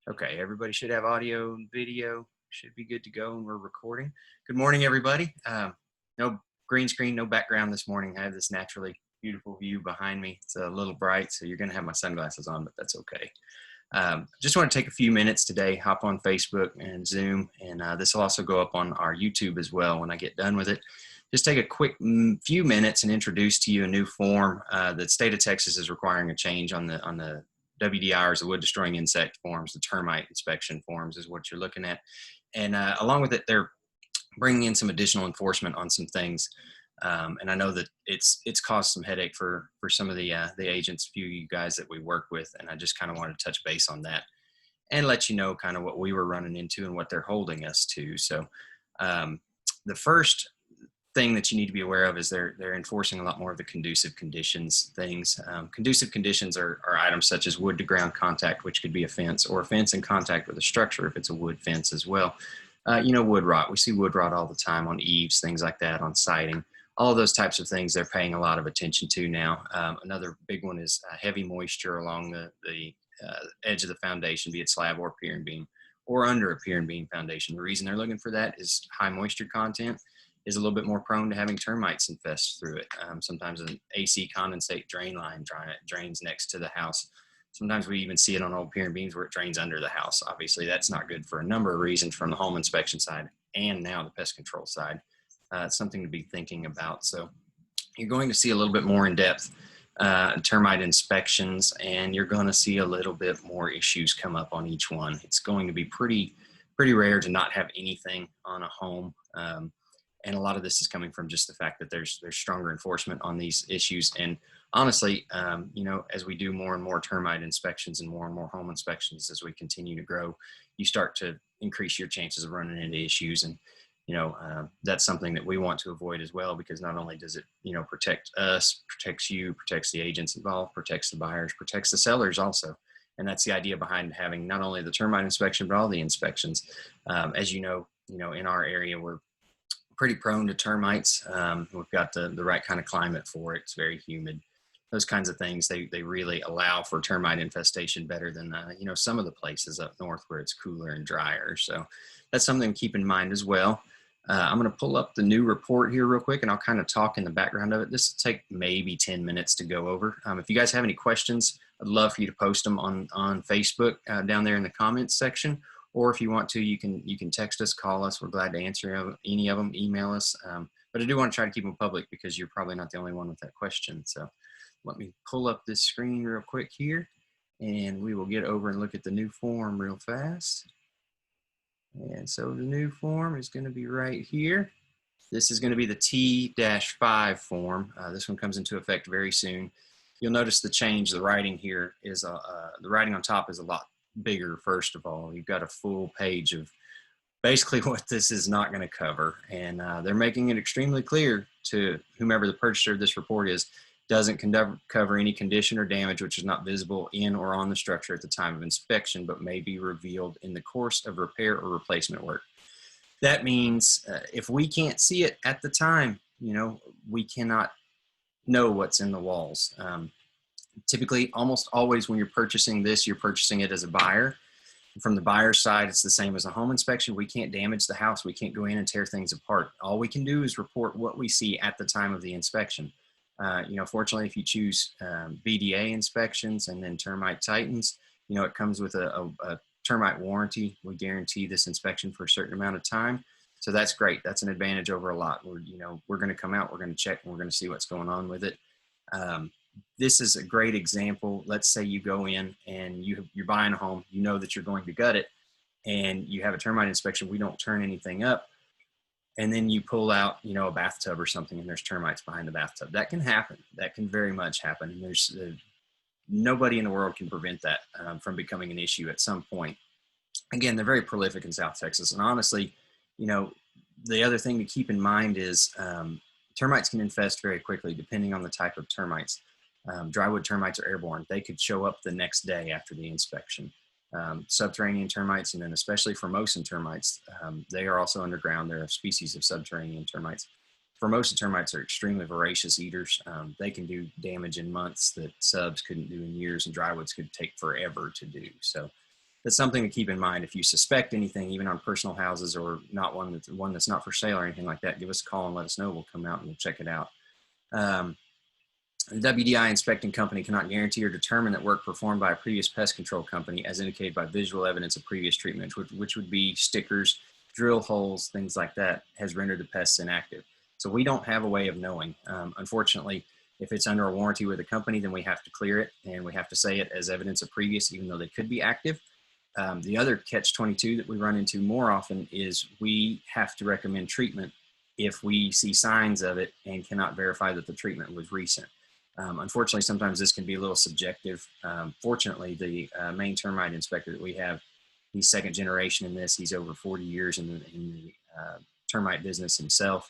Okay, everybody should have audio and video. Should be good to go, and we're recording. Good morning, everybody. No green screen, no background this morning. I have this naturally beautiful view behind me. It's a little bright, so you're going to have my sunglasses on, but that's okay. Just want to take a few minutes today, hop on Facebook and Zoom, and this will also go up on our YouTube as well when I get done with it. Just take a quick few minutes and introduce to you a new form. The state of Texas is requiring a change on the WDIRs, the wood destroying insect forms, the termite inspection forms is what you're looking at. And along with it, they're bringing in some additional enforcement on some things. And I know that it's caused some headache for some of the agents, few of you guys that we work with. And I just kind of wanted to touch base on that and let you know kind of what we were running into and what they're holding us to. So the first thing that you need to be aware of is they're enforcing a lot more of the conducive conditions things. Conducive conditions are items such as wood to ground contact, which could be a fence, or a fence in contact with a structure if it's a wood fence as well. Wood rot. We see wood rot all the time on eaves, things like that, on siding. All of those types of things they're paying a lot of attention to now. Another big one is heavy moisture along the edge of the foundation, be it slab or pier and beam, or under a pier and beam foundation. The reason they're looking for that is high moisture content is a little bit more prone to having termites infest through it. Sometimes an AC condensate drain line drains next to the house. Sometimes we even see it on old pier and beams where it drains under the house. Obviously, that's not good for a number of reasons from the home inspection side and now the pest control side. It's something to be thinking about. So you're going to see a little bit more in-depth termite inspections, and you're going to see a little bit more issues come up on each one. It's going to be pretty rare to not have anything on a home. And a lot of this is coming from just the fact that there's stronger enforcement on these issues. And honestly, as we do more and more termite inspections and more home inspections, as we continue to grow, you start to increase your chances of running into issues. And, that's something that we want to avoid as well, because not only does it, protect us, protects you, protects the agents involved, protects the buyers, protects the sellers also. And that's the idea behind having not only the termite inspection, but all the inspections. As in our area, we're pretty prone to termites. We've got the right kind of climate for it. It's very humid. Those kinds of things, they really allow for termite infestation better than, some of the places up north where it's cooler and drier. So that's something to keep in mind as well. I'm going to pull up the new report here real quick, and I'll kind of talk in the background of it. This will take maybe 10 minutes to go over. If you guys have any questions, I'd love for you to post them on Facebook down there in the comments section. Or if you want to, you can text us, call us. We're glad to answer any of them, email us. But I do want to try to keep them public because you're probably not the only one with that question. So let me pull up this screen real quick here, and we will get over and look at the new form real fast. And so the new form is going to be right here. This is going to be the T-5 form. This one comes into effect very soon. You'll notice the change. The writing here is the writing on top is a lot bigger. First of all, you've got a full page of basically what this is not going to cover, and they're making it extremely clear to whomever the purchaser of this report is, doesn't cover any condition or damage which is not visible in or on the structure at the time of inspection, but may be revealed in the course of repair or replacement work. That means if we can't see it at the time, we cannot know what's in the walls. Typically, almost always when you're purchasing this, you're purchasing it as a buyer. From the buyer's side, it's the same as a home inspection. We can't damage the house. We can't go in and tear things apart. All we can do is report what we see at the time of the inspection. Fortunately, if you choose VDA inspections and then Termite Titans, it comes with a termite warranty. We guarantee this inspection for a certain amount of time. So that's great. That's an advantage over a lot. We're going to come out, we're going to check, and we're going to see what's going on with it. This is a great example. Let's say you go in and you're buying a home, that you're going to gut it, and you have a termite inspection. We don't turn anything up. And then you pull out, a bathtub or something, and there's termites behind the bathtub. That can happen. That can very much happen. And there's nobody in the world can prevent that from becoming an issue at some point. Again, they're very prolific in South Texas. And honestly, the other thing to keep in mind is termites can infest very quickly depending on the type of termites. Drywood termites are airborne. They could show up the next day after the inspection. Subterranean termites, and then especially Formosan termites, they are also underground. They're a species of subterranean termites. Formosan termites are extremely voracious eaters. They can do damage in months that subs couldn't do in years, and drywoods could take forever to do. So that's something to keep in mind. If you suspect anything, even on personal houses or not one that's not for sale or anything like that, give us a call and let us know. We'll come out and we'll check it out. The WDI inspecting company cannot guarantee or determine that work performed by a previous pest control company as indicated by visual evidence of previous treatment, which would be stickers, drill holes, things like that, has rendered the pests inactive. So we don't have a way of knowing. Unfortunately, if it's under a warranty with a company, then we have to clear it and we have to say it as evidence of previous, even though they could be active. The other catch-22 that we run into more often is we have to recommend treatment if we see signs of it and cannot verify that the treatment was recent. Unfortunately, sometimes this can be a little subjective. Fortunately, the main termite inspector that we have, he's second generation in this. He's over 40 years in the termite business himself.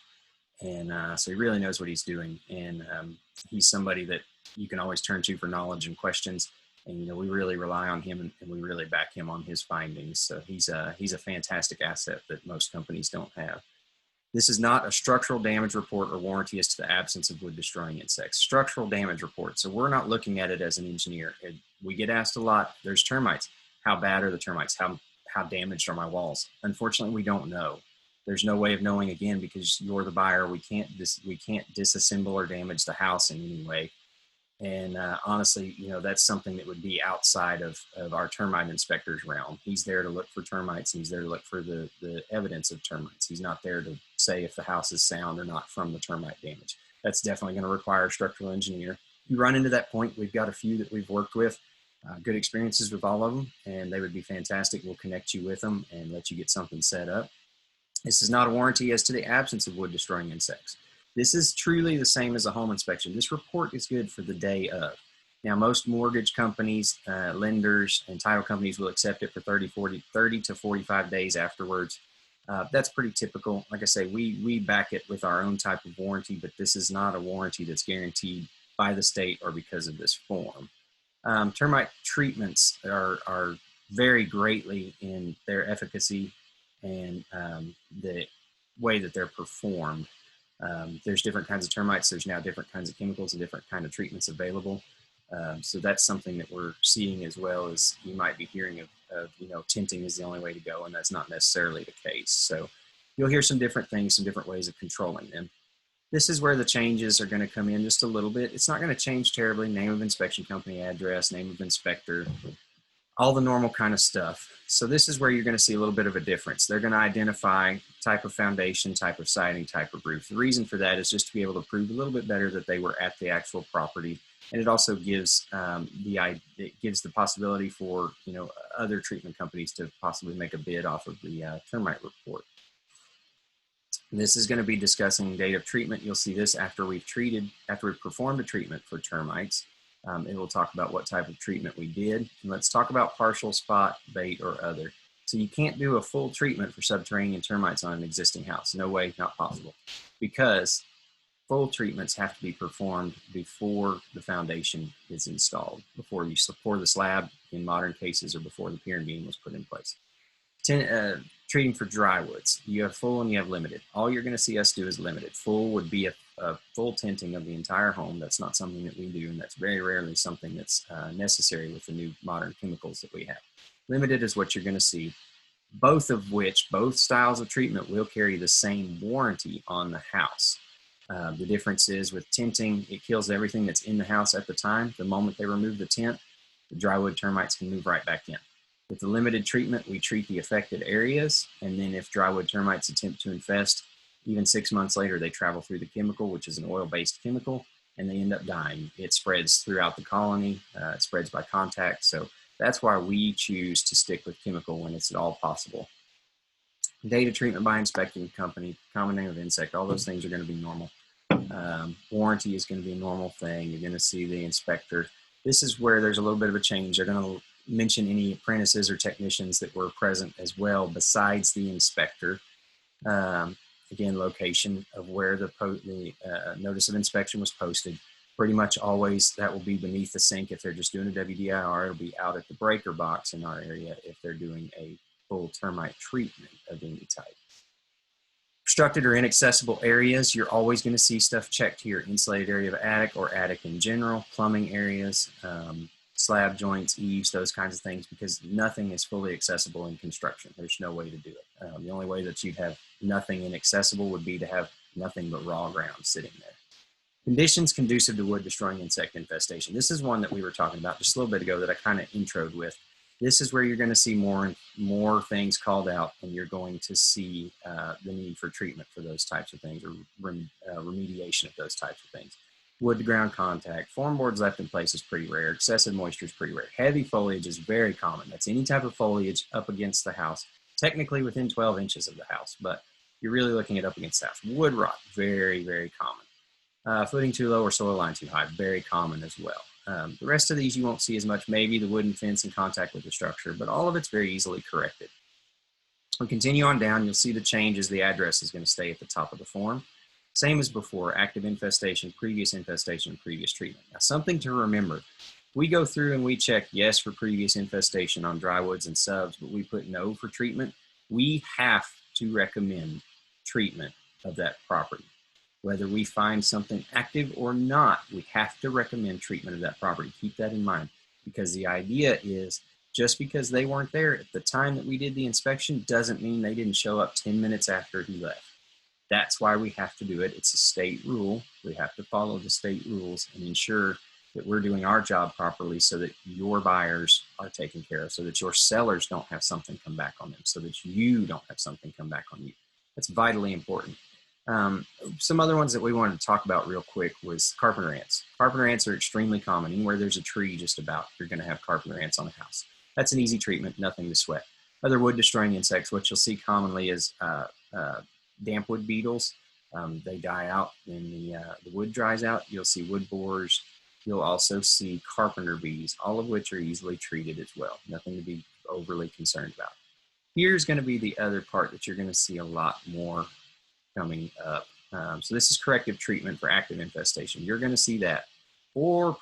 And so he really knows what he's doing. And he's somebody that you can always turn to for knowledge and questions. And, you know, we really rely on him and we really back him on his findings. So he's a fantastic asset that most companies don't have. This is not a structural damage report or warranty as to the absence of wood destroying insects. Structural damage report. So we're not looking at it as an engineer. We get asked a lot, there's termites. How bad are the termites? How damaged are my walls? Unfortunately, we don't know. There's no way of knowing, again, because you're the buyer. We can't disassemble or damage the house in any way. And honestly, you know, that's something that would be outside of our termite inspector's realm. He's there to look for termites, and he's there to look for the evidence of termites. He's not there to say if the house is sound or not from the termite damage. That's definitely going to require a structural engineer. You run into that point, we've got a few that we've worked with, good experiences with all of them, and they would be fantastic. We'll connect you with them and let you get something set up. This is not a warranty as to the absence of wood destroying insects. This is truly the same as a home inspection. This report is good for the day of. Now, most mortgage companies, lenders, and title companies will accept it for 30 to 45 days afterwards. That's pretty typical. Like I say, we back it with our own type of warranty, but this is not a warranty that's guaranteed by the state or because of this form. Termite treatments are vary greatly in their efficacy and the way that they're performed. There's different kinds of termites. There's now different kinds of chemicals and different kind of treatments available. So that's something that we're seeing, as well as you might be hearing of, you know, tinting is the only way to go, and that's not necessarily the case. So you'll hear some different things, some different ways of controlling them. This is where the changes are going to come in just a little bit. It's not going to change terribly. Name of inspection company, address, name of inspector, all the normal kind of stuff. So this is where you're going to see a little bit of a difference. They're going to identify type of foundation, type of siding, type of roof. The reason for that is just to be able to prove a little bit better that they were at the actual property. And it also gives the possibility for, you know, other treatment companies to possibly make a bid off of the termite report. And this is going to be discussing date of treatment. You'll see this after we've performed a treatment for termites. It will talk about what type of treatment we did. And let's talk about partial spot, bait, or other. So you can't do a full treatment for subterranean termites on an existing house. No way, not possible. Because full treatments have to be performed before the foundation is installed, before you pour the slab in modern cases, or before the pier and beam was put in place. Treating for dry woods. You have full and you have limited. All you're going to see us do is limited. Full would be a full tinting of the entire home. That's not something that we do, and that's very rarely something that's necessary with the new modern chemicals that we have. Limited is what you're going to see, both styles of treatment will carry the same warranty on the house. The difference is with tinting, it kills everything that's in the house at the time. The moment they remove the tint, the drywood termites can move right back in. With the limited treatment, we treat the affected areas, and then if drywood termites attempt to infest, even 6 months later, they travel through the chemical, which is an oil-based chemical, and they end up dying. It spreads throughout the colony. It spreads by contact. So that's why we choose to stick with chemical when it's at all possible. Data treatment by inspecting company, common name of insect, all those things are going to be normal. Warranty is going to be a normal thing. You're going to see the inspector. This is where there's a little bit of a change. They're going to mention any apprentices or technicians that were present as well besides the inspector. Again, location of where the notice of inspection was posted. Pretty much always that will be beneath the sink. If they're just doing a WDIR, it'll be out at the breaker box in our area if they're doing a full termite treatment of any type. Obstructed or inaccessible areas, you're always going to see stuff checked here. Insulated area of attic or attic in general, plumbing areas, slab joints, eaves, those kinds of things, because nothing is fully accessible in construction. There's no way to do it. The only way that you'd have nothing inaccessible would be to have nothing but raw ground sitting there. Conditions conducive to wood destroying insect infestation. This is one that we were talking about just a little bit ago that I kind of introed with. This is where you're going to see more things called out, and you're going to see the need for treatment for those types of things, or remediation of those types of things. Wood to ground contact, form boards left in place is pretty rare. Excessive moisture is pretty rare. Heavy foliage is very common. That's any type of foliage up against the house, technically within 12 inches of the house, but you're really looking at up against the house. Wood rot, very, very common. Footing too low or soil line too high, very common as well. The rest of these you won't see as much, maybe the wooden fence in contact with the structure, but all of it's very easily corrected. We continue on down, you'll see the changes. The address is going to stay at the top of the form. Same as before, active infestation, previous treatment. Now, something to remember, we go through and we check yes for previous infestation on drywoods and subs, but we put no for treatment. We have to recommend treatment of that property. Whether we find something active or not, we have to recommend treatment of that property. Keep that in mind, because the idea is just because they weren't there at the time that we did the inspection doesn't mean they didn't show up 10 minutes after he left. That's why we have to do it. It's a state rule. We have to follow the state rules and ensure that we're doing our job properly so that your buyers are taken care of, so that your sellers don't have something come back on them, so that you don't have something come back on you. That's vitally important. Some other ones that we wanted to talk about real quick was carpenter ants. Carpenter ants are extremely common. Anywhere there's a tree just about, you're going to have carpenter ants on a house. That's an easy treatment, nothing to sweat. Other wood destroying insects, what you'll see commonly is damp wood beetles. They die out when the wood dries out. You'll see wood borers. You'll also see carpenter bees, all of which are easily treated as well. Nothing to be overly concerned about. Here's going to be the other part that you're going to see a lot more coming up. So this is corrective treatment for active infestation. You're going to see that, or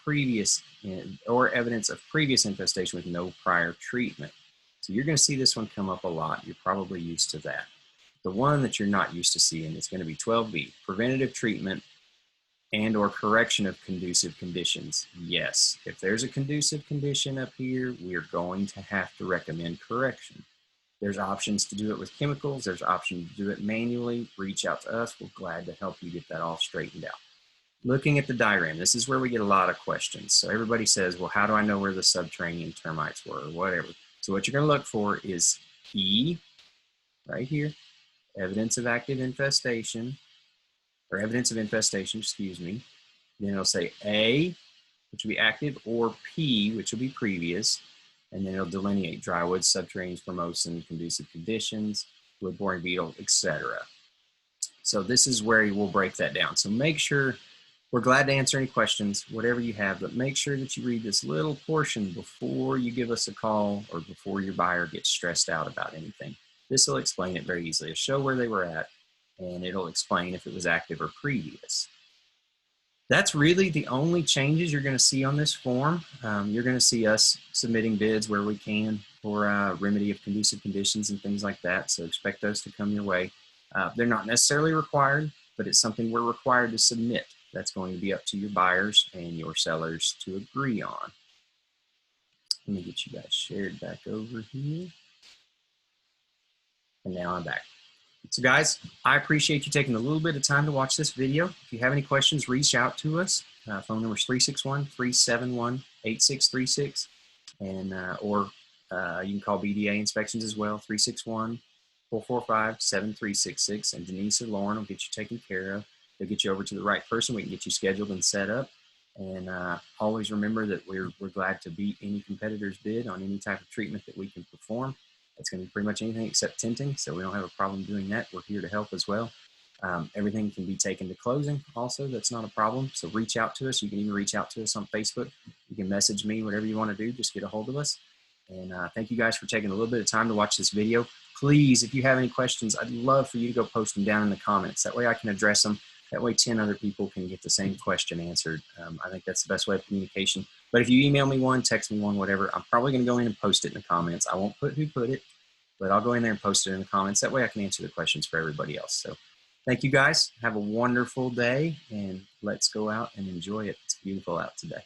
evidence of previous infestation with no prior treatment. So you're going to see this one come up a lot. You're probably used to that. The one that you're not used to seeing is going to be 12B, preventative treatment and or correction of conducive conditions. Yes, if there's a conducive condition up here, we're going to have to recommend correction. There's options to do it with chemicals. There's options to do it manually. Reach out to us. We're glad to help you get that all straightened out. Looking at the diagram, this is where we get a lot of questions. So everybody says, well, how do I know where the subterranean termites were or whatever? So what you're going to look for is E, right here, evidence of active infestation, or evidence of infestation, excuse me. Then it'll say A, which will be active, or P, which will be previous. And then it'll delineate drywoods, subterranean, formosan, conducive conditions, wood boring beetle, etc. So this is where we'll break that down. So make sure, we're glad to answer any questions, whatever you have, but make sure that you read this little portion before you give us a call or before your buyer gets stressed out about anything. This will explain it very easily. It'll show where they were at, and it'll explain if it was active or previous. That's really the only changes you're going to see on this form. You're going to see us submitting bids where we can for remedy of conducive conditions and things like that. So expect those to come your way. They're not necessarily required, but it's something we're required to submit. That's going to be up to your buyers and your sellers to agree on. Let me get you guys shared back over here. And now I'm back. So guys, I appreciate you taking a little bit of time to watch this video. If you have any questions, reach out to us. Phone number is 361-371-8636. And, or you can call BDA Inspections as well, 361-445-7366. And Denise or Lauren will get you taken care of. They'll get you over to the right person. We can get you scheduled and set up. And always remember that we're glad to beat any competitor's bid on any type of treatment that we can perform. It's going to be pretty much anything except tinting, so we don't have a problem doing that. We're here to help as well. Everything can be taken to closing also. That's not a problem. So reach out to us. You can even reach out to us on Facebook. You can message me, whatever you want to do. Just get a hold of us. And thank you guys for taking a little bit of time to watch this video. Please, if you have any questions, I'd love for you to go post them down in the comments. That way I can address them. That way 10 other people can get the same question answered. I think that's the best way of communication. But if you email me one, text me one, whatever, I'm probably going to go in and post it in the comments. I won't put who put it, but I'll go in there and post it in the comments. That way I can answer the questions for everybody else. So thank you guys. Have a wonderful day, and let's go out and enjoy it. It's beautiful out today.